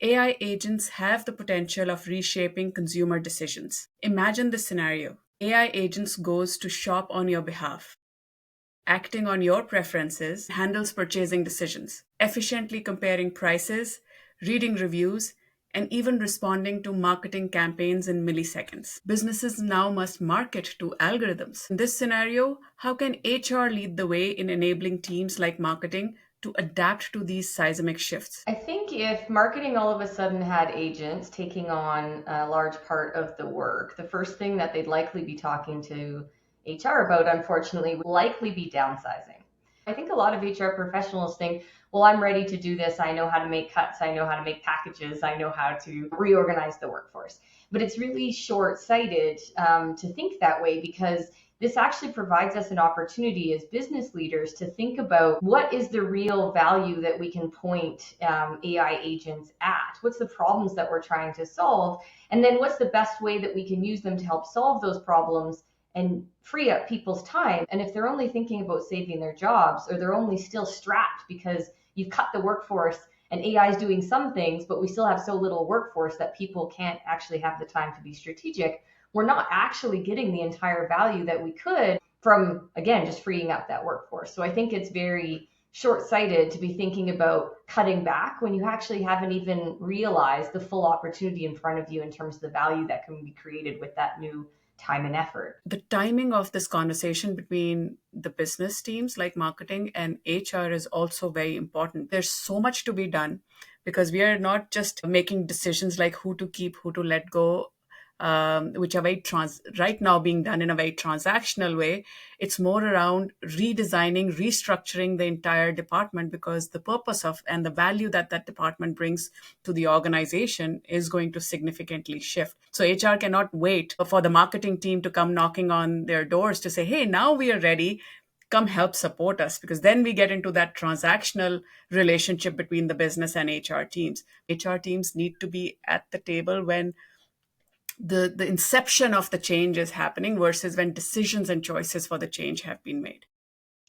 AI agents have the potential of reshaping consumer decisions. Imagine this scenario. AI agents goes to shop on your behalf, acting on your preferences, handles purchasing decisions, efficiently comparing prices, reading reviews, and even responding to marketing campaigns in milliseconds. Businesses now must market to algorithms. In this scenario, how can HR lead the way in enabling teams like marketing to adapt to these seismic shifts? I think if marketing all of a sudden had agents taking on a large part of the work, the first thing that they'd likely be talking to HR about, unfortunately, would likely be downsizing. I think a lot of HR professionals think, well, I'm ready to do this. I know how to make cuts. I know how to make packages. I know how to reorganize the workforce. But it's really short sighted to think that way because this actually provides us an opportunity as business leaders to think about what is the real value that we can point AI agents at? What's the problems that we're trying to solve? And then what's the best way that we can use them to help solve those problems and free up people's time? And if they're only thinking about saving their jobs, or they're only still strapped because you've cut the workforce and AI is doing some things, but we still have so little workforce that people can't actually have the time to be strategic, we're not actually getting the entire value that we could from, again, just freeing up that workforce. So I think it's very short sighted to be thinking about cutting back when you actually haven't even realized the full opportunity in front of you in terms of the value that can be created with that new time and effort. The timing of this conversation between the business teams like marketing and HR is also very important. There's so much to be done because we are not just making decisions like who to keep, who to let go, which are right now being done in a very transactional way. It's more around redesigning, restructuring the entire department because the purpose of and the value that that department brings to the organization is going to significantly shift. So HR cannot wait for the marketing team to come knocking on their doors to say, hey, now we are ready. Come help support us, because then we get into that transactional relationship between the business and HR teams. HR teams need to be at the table when the inception of the change is happening versus when decisions and choices for the change have been made.